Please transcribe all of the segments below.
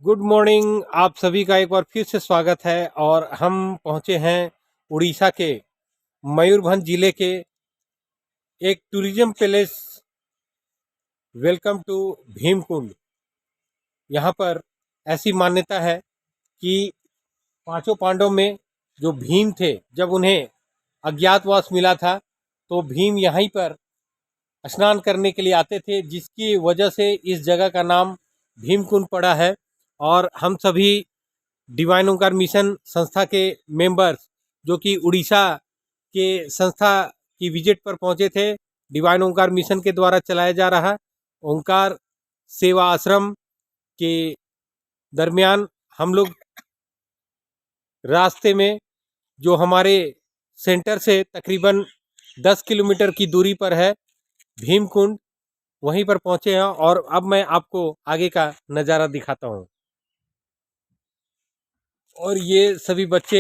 Good morning. आप सभी का एक बार फिर से स्वागत है और हम पहुंचे हैं उड़ीसा के मयूरभंज जिले के एक tourism palace. Welcome to Bhimkund. यहाँ पर ऐसी मान्यता है कि पांचों पांडव में जो भीम थे, जब उन्हें अज्ञातवास मिला था तो भीम यहीं पर स्नान करने के लिए आते थे, जिसकी वजह से इस जगह का नाम भीमकुंड पड़ा है। और हम सभी डिवाइन ओंकार मिशन संस्था के मेंबर्स, जो कि उड़ीसा के संस्था की विजिट पर पहुंचे थे, डिवाइन ओंकार मिशन के द्वारा चलाया जा रहा ओंकार सेवा आश्रम के दरमियान हम लोग रास्ते में, जो हमारे सेंटर से तकरीबन 10 किलोमीटर की दूरी पर है भीमकुंड, वहीं पर पहुंचे हैं। और अब मैं आपको आगे का नज़ारा दिखाता हूं। और ये सभी बच्चे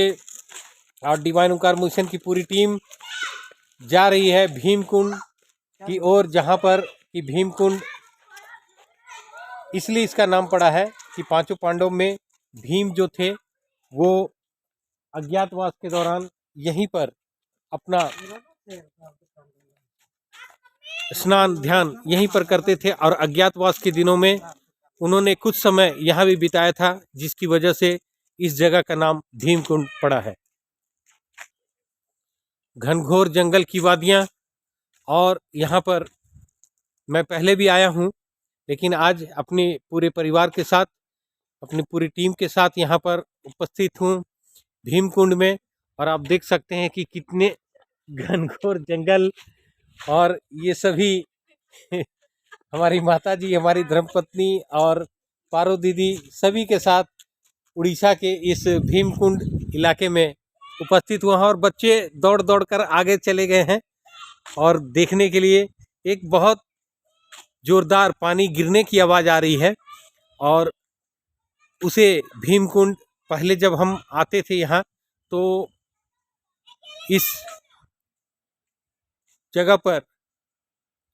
और डिवाइन ओंकार मिशन की पूरी टीम जा रही है भीमकुंड की ओर, जहाँ पर कि भीमकुंड इसलिए इसका नाम पड़ा है कि पांचों पांडव में भीम जो थे वो अज्ञातवास के दौरान यहीं पर अपना स्नान ध्यान यहीं पर करते थे, और अज्ञातवास के दिनों में उन्होंने कुछ समय यहाँ भी बिताया था, जिसकी वजह से इस जगह का नाम भीमकुंड पड़ा है। घनघोर जंगल की वादियाँ, और यहाँ पर मैं पहले भी आया हूँ, लेकिन आज अपने पूरे परिवार के साथ, अपनी पूरी टीम के साथ यहाँ पर उपस्थित हूँ भीमकुंड में। और आप देख सकते हैं कि कितने घनघोर जंगल, और ये सभी हमारी माता जी, हमारी धर्मपत्नी और पारो दीदी सभी के साथ उड़ीसा के इस भीमकुंड इलाके में उपस्थित हुआ है। और बच्चे दौड़ दौड़ कर आगे चले गए हैं और देखने के लिए। एक बहुत जोरदार पानी गिरने की आवाज़ आ रही है, और उसे भीमकुंड, पहले जब हम आते थे यहाँ तो इस जगह पर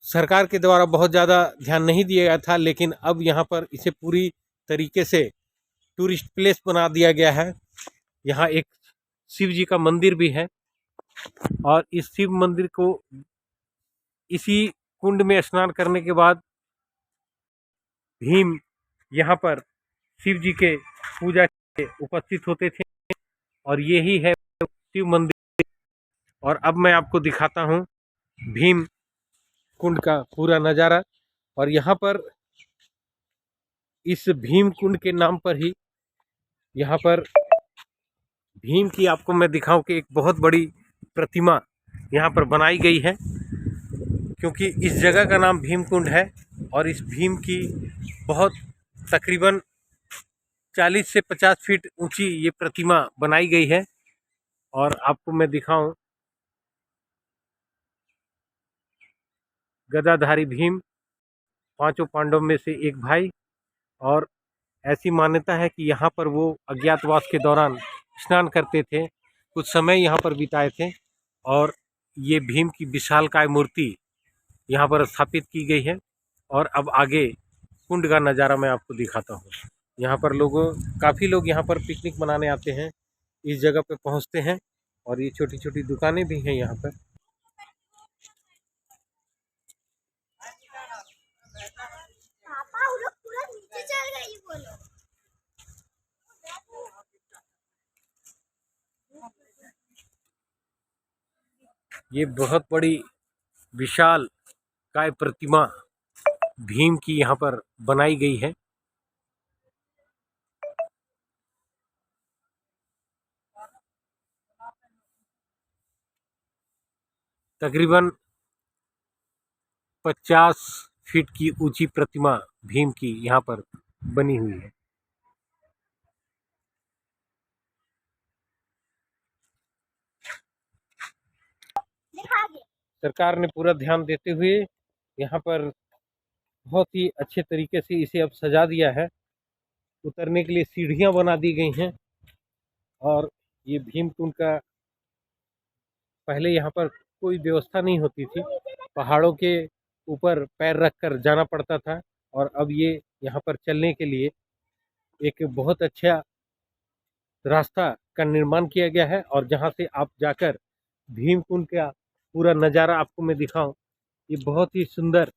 सरकार के द्वारा बहुत ज़्यादा ध्यान नहीं दिया गया था, लेकिन अब यहाँ पर इसे पूरी तरीके से टूरिस्ट प्लेस बना दिया गया है। यहाँ एक शिव जी का मंदिर भी है, और इस शिव मंदिर को इसी कुंड में स्नान करने के बाद भीम यहाँ पर शिव जी के पूजा के उपस्थित होते थे, और यही है शिव मंदिर। और अब मैं आपको दिखाता हूँ भीम कुंड का पूरा नज़ारा। और यहाँ पर इस भीम कुंड के नाम पर ही यहाँ पर भीम की, आपको मैं दिखाऊं कि एक बहुत बड़ी प्रतिमा यहाँ पर बनाई गई है, क्योंकि इस जगह का नाम भीम कुंड है। और इस भीम की बहुत तकरीबन 40 से 50 फीट ऊंची ये प्रतिमा बनाई गई है। और आपको मैं दिखाऊं, गदाधारी भीम, पांचों पांडव में से एक भाई। और ऐसी मान्यता है कि यहाँ पर वो अज्ञातवास के दौरान स्नान करते थे, कुछ समय यहाँ पर बिताए थे। और ये भीम की विशालकाय मूर्ति यहाँ पर स्थापित की गई है। और अब आगे कुंड का नज़ारा मैं आपको दिखाता हूँ। यहाँ पर काफ़ी लोग यहाँ पर पिकनिक मनाने आते हैं, इस जगह पे पहुँचते हैं। और ये छोटी छोटी दुकानें भी हैं यहाँ पर। ये बहुत बड़ी विशाल काय प्रतिमा भीम की यहाँ पर बनाई गई है। तकरीबन 50 फीट की ऊंची प्रतिमा भीम की यहाँ पर बनी हुई है। सरकार ने पूरा ध्यान देते हुए यहाँ पर बहुत ही अच्छे तरीके से इसे अब सजा दिया है। उतरने के लिए सीढ़ियाँ बना दी गई हैं। और ये भीमकुंड का, पहले यहाँ पर कोई व्यवस्था नहीं होती थी, पहाड़ों के ऊपर पैर रख कर जाना पड़ता था। और अब ये यहाँ पर चलने के लिए एक बहुत अच्छा रास्ता का निर्माण किया गया है और जहां से आप जाकर भीमकुंड का पूरा नज़ारा आपको मैं दिखाऊं। ये बहुत ही सुंदर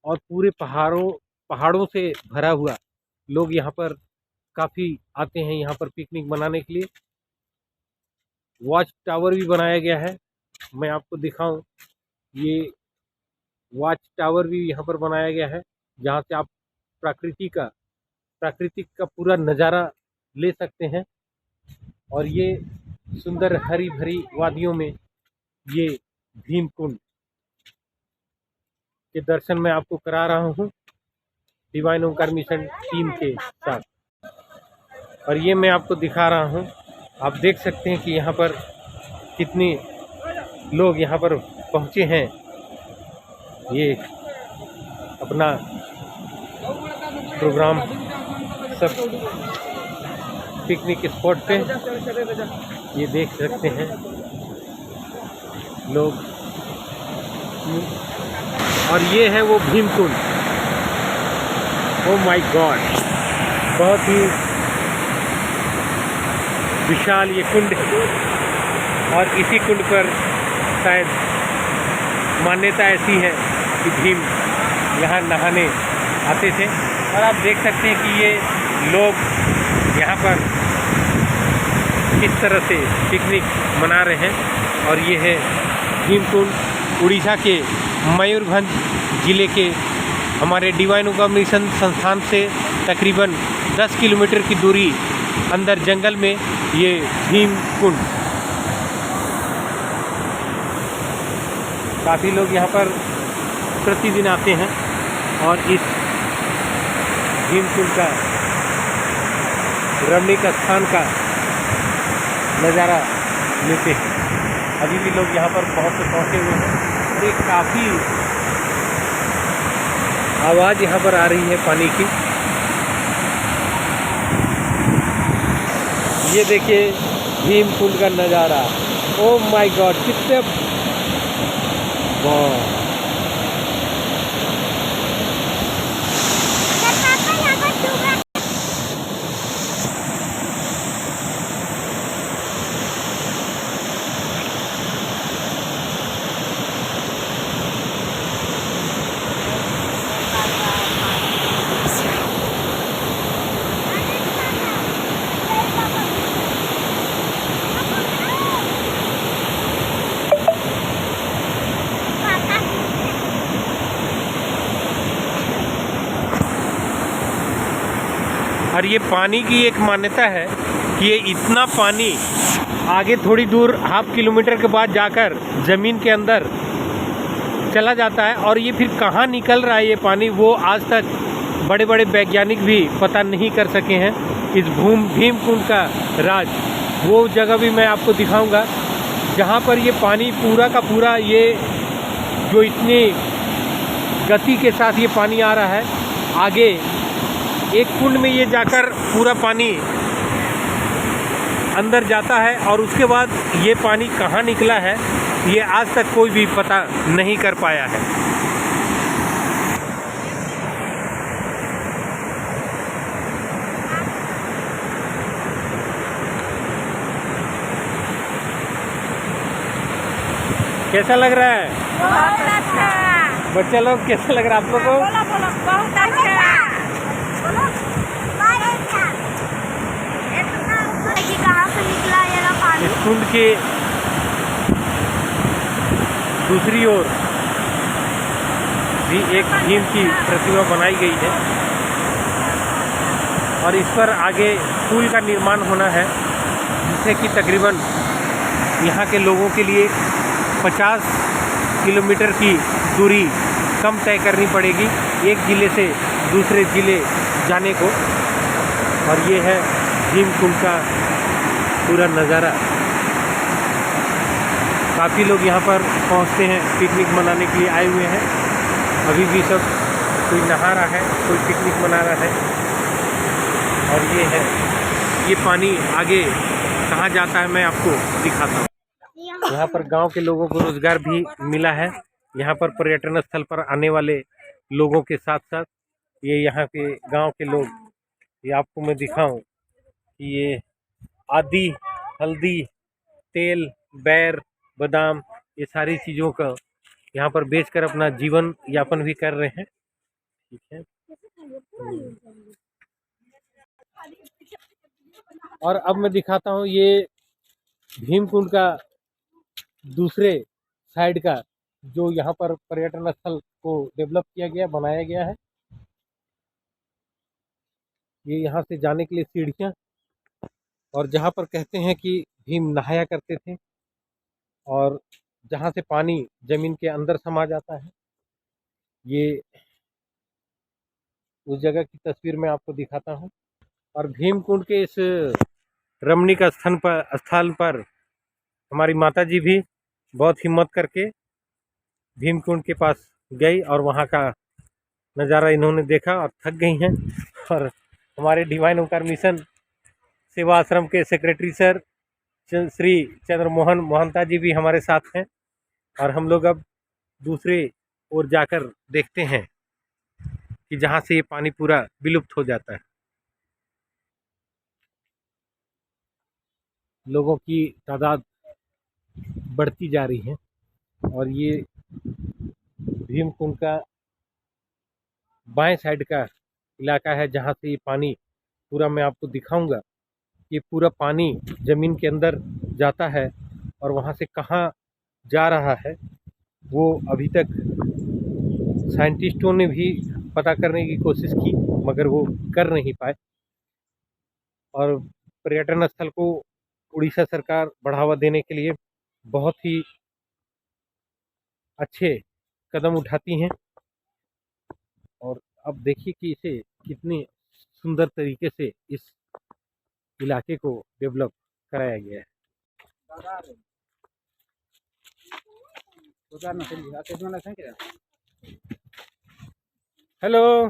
और पूरे पहाड़ों से भरा हुआ। लोग यहाँ पर काफ़ी आते हैं यहाँ पर पिकनिक मनाने के लिए। वॉच टावर भी बनाया गया है, मैं आपको दिखाऊं। ये वॉच टावर भी यहाँ पर बनाया गया है जहाँ से आप प्राकृतिक का पूरा नज़ारा ले सकते हैं। और ये सुंदर हरी भरी वादियों में ये भीमकुंड के दर्शन मैं आपको करा रहा हूँ डिवाइन ओंकार मिशन टीम के साथ। और ये मैं आपको दिखा रहा हूँ, आप देख सकते हैं कि यहाँ पर कितने लोग यहाँ पर पहुँचे हैं। ये अपना प्रोग्राम सब पिकनिक स्पॉट पे ये देख सकते हैं लोग। और ये है वो भीमकुंड। ओह माय गॉड, बहुत ही विशाल ये कुंड है और इसी कुंड पर शायद मान्यता ऐसी है कि भीम यहाँ नहाने आते थे। और आप देख सकते हैं कि ये लोग यहाँ पर किस तरह से पिकनिक मना रहे हैं। और ये है भीमकुंड, उड़ीसा के मयूरभंज ज़िले के हमारे डिवाइन ओंकार मिशन संस्थान से तकरीबन 10 किलोमीटर की दूरी अंदर जंगल में ये भीमकुंड। काफ़ी लोग यहाँ पर प्रतिदिन आते हैं और इस भीमकुंड का रमणीक स्थान का नज़ारा लेते हैं। अभी भी लोग यहाँ पर पहुँचे हुए हैं। और एक काफ़ी आवाज़ यहाँ पर आ रही है पानी की। ये देखिए भीमकुंड का नज़ारा। ओह माय गॉड, कितने वाह। और ये पानी की एक मान्यता है कि ये इतना पानी आगे थोड़ी दूर हाफ किलोमीटर के बाद जाकर ज़मीन के अंदर चला जाता है। और ये फिर कहाँ निकल रहा है ये पानी, वो आज तक बड़े बड़े वैज्ञानिक भी पता नहीं कर सके हैं इस भीमकुंड का राज। वो जगह भी मैं आपको दिखाऊंगा जहाँ पर ये पानी पूरा का पूरा, ये जो इतनी गति के साथ ये पानी आ रहा है, आगे एक कुंड में ये जाकर पूरा पानी अंदर जाता है। और उसके बाद ये पानी कहाँ निकला है ये आज तक कोई भी पता नहीं कर पाया है। कैसा लग रहा है? बहुत अच्छा। बच्चा लोग कैसा लग रहा है आप लोगों को? बहुत अच्छा। कहाँ से निकला ये पानी? इस कुंड के दूसरी ओर भी एक भीम की प्रतिमा बनाई गई है और इस पर आगे पुल का निर्माण होना है, जिससे कि तकरीबन यहाँ के लोगों के लिए 50 किलोमीटर की दूरी कम तय करनी पड़ेगी एक ज़िले से दूसरे ज़िले जाने को। और ये है भीमकुंड का पूरा नज़ारा। काफ़ी लोग यहाँ पर पहुँचते हैं, पिकनिक मनाने के लिए आए हुए हैं। अभी भी सब कोई नहा रहा है, कोई पिकनिक मना रहा है। और ये है, ये पानी आगे कहाँ जाता है मैं आपको दिखाता हूँ। यहाँ पर गांव के लोगों को रोजगार भी मिला है। यहाँ पर पर्यटन स्थल पर आने वाले लोगों के साथ साथ ये यहाँ के गांव के लोग ये आपको मैं दिखाऊं कि ये आदि, हल्दी, तेल, बैर, बादाम, ये सारी चीज़ों का यहाँ पर बेचकर अपना जीवन यापन भी कर रहे हैं। ठीक है। और अब मैं दिखाता हूँ ये भीमकुंड का दूसरे साइड का, जो यहाँ पर पर्यटन स्थल को डेवलप किया गया, बनाया गया है। ये यहाँ से जाने के लिए सीढ़ियाँ, और जहाँ पर कहते हैं कि भीम नहाया करते थे, और जहाँ से पानी जमीन के अंदर समा जाता है, ये उस जगह की तस्वीर मैं आपको दिखाता हूँ। और भीमकुंड के इस रमणीक स्थल पर हमारी माता जी भी बहुत हिम्मत करके भीमकुंड के पास गई और वहाँ का नज़ारा इन्होंने देखा और थक गई हैं। और हमारे डिवाइन ओंकार मिशन सेवा आश्रम के सेक्रेटरी सर श्री चंद्रमोहन मोहंता जी भी हमारे साथ हैं, और हम लोग अब दूसरे ओर जाकर देखते हैं कि जहाँ से ये पानी पूरा विलुप्त हो जाता है। लोगों की तादाद बढ़ती जा रही है, और ये भीमकुंड का बाएं साइड का इलाका है, जहाँ से ये पानी पूरा मैं आपको दिखाऊंगा। ये पूरा पानी ज़मीन के अंदर जाता है, और वहाँ से कहाँ जा रहा है वो अभी तक साइंटिस्टों ने भी पता करने की कोशिश की, मगर वो कर नहीं पाए। और पर्यटन स्थल को उड़ीसा सरकार बढ़ावा देने के लिए बहुत ही अच्छे कदम उठाती हैं, और अब देखिए कि इसे कितने सुंदर तरीके से इस इलाके को डेवलप कराया गया है। हेलो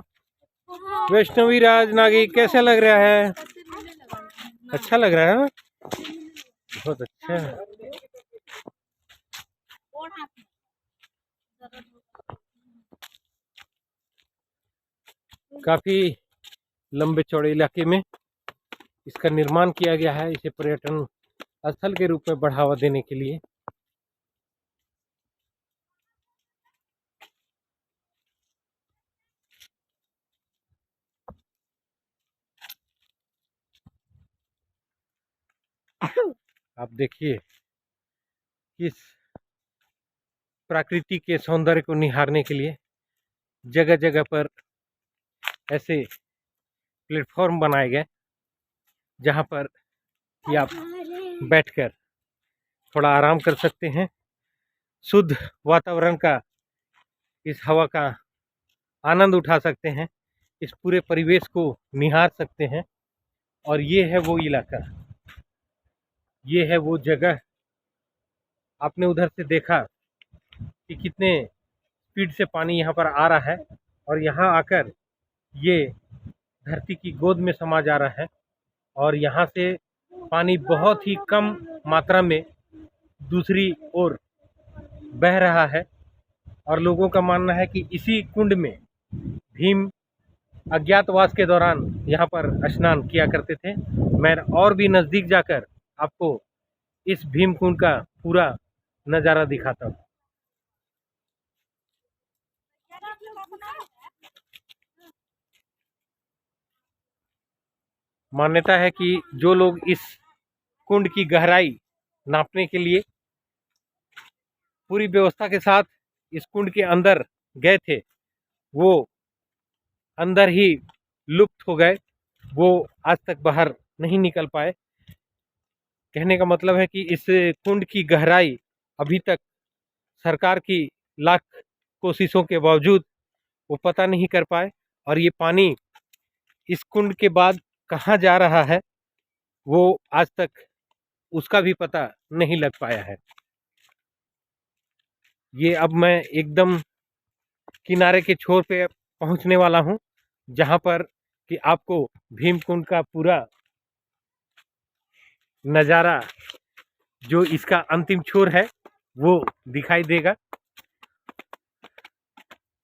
वैष्णवी राज नागी, कैसा लग रहा है? अच्छा लग रहा है ना? बहुत अच्छा है। काफी लंबे चौड़े इलाके में इसका निर्माण किया गया है, इसे पर्यटन स्थल के रूप में बढ़ावा देने के लिए। आप देखिए किस प्रकृति के सौंदर्य को निहारने के लिए जगह जगह पर ऐसे प्लेटफॉर्म बनाए गए, जहां पर कि आप बैठकर थोड़ा आराम कर सकते हैं, शुद्ध वातावरण का, इस हवा का आनंद उठा सकते हैं, इस पूरे परिवेश को निहार सकते हैं। और ये है वो इलाका, ये है वो जगह। आपने उधर से देखा कि कितने स्पीड से पानी यहाँ पर आ रहा है, और यहाँ आकर ये धरती की गोद में समा जा रहा है, और यहाँ से पानी बहुत ही कम मात्रा में दूसरी ओर बह रहा है। और लोगों का मानना है कि इसी कुंड में भीम अज्ञातवास के दौरान यहाँ पर स्नान किया करते थे। मैं और भी नज़दीक जाकर आपको इस भीम कुंड का पूरा नज़ारा दिखाता हूँ। मान्यता है कि जो लोग इस कुंड की गहराई नापने के लिए पूरी व्यवस्था के साथ इस कुंड के अंदर गए थे, वो अंदर ही लुप्त हो गए, वो आज तक बाहर नहीं निकल पाए। कहने का मतलब है कि इस कुंड की गहराई अभी तक सरकार की लाख कोशिशों के बावजूद वो पता नहीं कर पाए, और ये पानी इस कुंड के बाद कहाँ जा रहा है वो आज तक उसका भी पता नहीं लग पाया है। ये अब मैं एकदम किनारे के छोर पे पहुंचने वाला हूं, जहां पर कि आपको भीमकुंड का पूरा नज़ारा, जो इसका अंतिम छोर है, वो दिखाई देगा।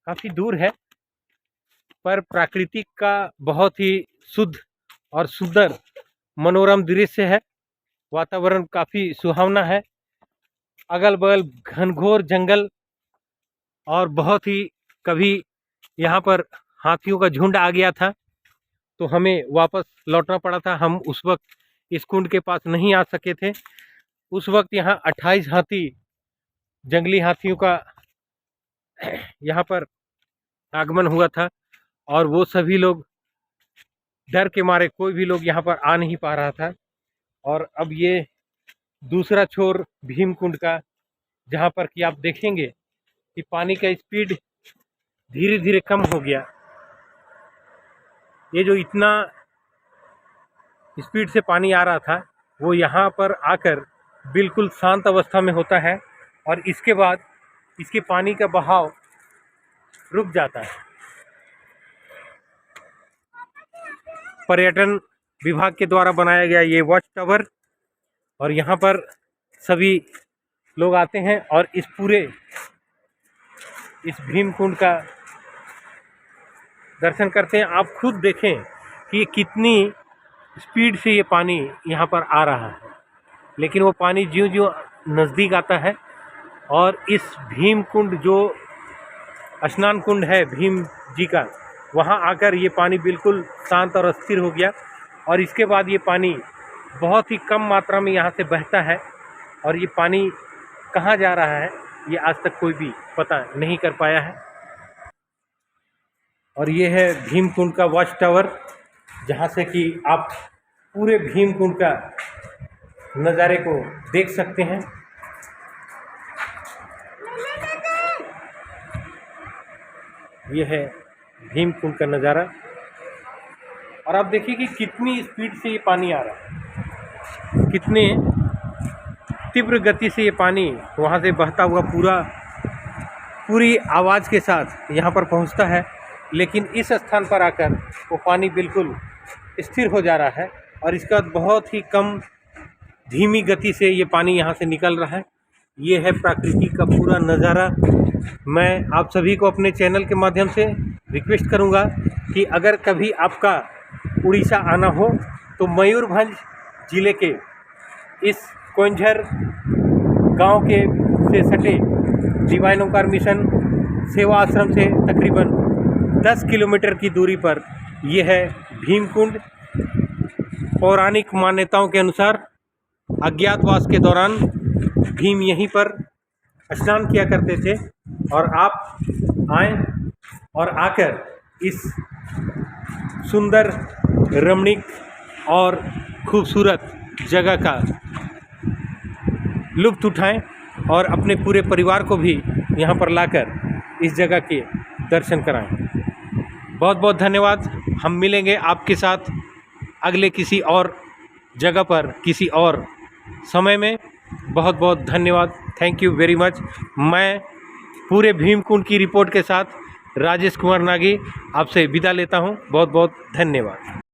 काफ़ी दूर है, पर प्राकृतिक का बहुत ही शुद्ध और सुंदर मनोरम दृश्य है। वातावरण काफ़ी सुहावना है। अगल बगल घनघोर जंगल और बहुत ही कभी यहाँ पर हाथियों का झुंड आ गया था तो हमें वापस लौटना पड़ा था। हम उस वक्त इस कुंड के पास नहीं आ सके थे। उस वक्त यहाँ 28 हाथी, जंगली हाथियों का यहाँ पर आगमन हुआ था और वो सभी लोग डर के मारे, कोई भी लोग यहाँ पर आ नहीं पा रहा था। और अब ये दूसरा छोर भीमकुंड का, जहाँ पर कि आप देखेंगे कि पानी का स्पीड धीरे धीरे कम हो गया। ये जो इतना स्पीड से पानी आ रहा था वो यहाँ पर आकर बिल्कुल शांत अवस्था में होता है और इसके बाद इसके पानी का बहाव रुक जाता है। पर्यटन विभाग के द्वारा बनाया गया ये वॉच टावर, और यहाँ पर सभी लोग आते हैं और इस भीमकुंड का दर्शन करते हैं। आप खुद देखें कि ये कितनी स्पीड से ये पानी यहाँ पर आ रहा है, लेकिन वो पानी ज्यों-ज्यों नज़दीक आता है और इस भीमकुंड जो स्नान कुंड है भीम जी का, वहाँ आकर ये पानी बिल्कुल शांत और स्थिर हो गया। और इसके बाद ये पानी बहुत ही कम मात्रा में यहाँ से बहता है और ये पानी कहाँ जा रहा है ये आज तक कोई भी पता नहीं कर पाया है। और ये है भीमकुंड का वॉच टावर, जहाँ से कि आप पूरे भीमकुंड का नज़ारे को देख सकते हैं। ये है भीमकुंड का नज़ारा और आप देखिए कि कितनी स्पीड से ये पानी आ रहा है, कितने तीव्र गति से ये पानी वहाँ से बहता हुआ पूरी आवाज़ के साथ यहाँ पर पहुँचता है। लेकिन इस स्थान पर आकर वो पानी बिल्कुल स्थिर हो जा रहा है और इसका बहुत ही कम धीमी गति से ये पानी यहाँ से निकल रहा है। ये है प्रकृति का पूरा नज़ारा। मैं आप सभी को अपने चैनल के माध्यम से रिक्वेस्ट करूँगा कि अगर कभी आपका उड़ीसा आना हो तो मयूरभंज ज़िले के इस कोंझर गांव के से सटे डिवाइन ओंकार मिशन सेवा आश्रम से तकरीबन 10 किलोमीटर की दूरी पर यह है भीमकुंड। पौराणिक मान्यताओं के अनुसार अज्ञातवास के दौरान भीम यहीं पर स्नान किया करते थे और आप आएं और आकर इस सुंदर, रमणीक और खूबसूरत जगह का लुत्फ़ उठाएं और अपने पूरे परिवार को भी यहाँ पर लाकर इस जगह के दर्शन कराएं। बहुत बहुत धन्यवाद। हम मिलेंगे आपके साथ अगले किसी और जगह पर किसी और समय में। बहुत बहुत धन्यवाद। Thank you very much. मैं पूरे भीमकुंड की रिपोर्ट के साथ राजेश कुमार नागी आपसे विदा लेता हूं। बहुत बहुत धन्यवाद।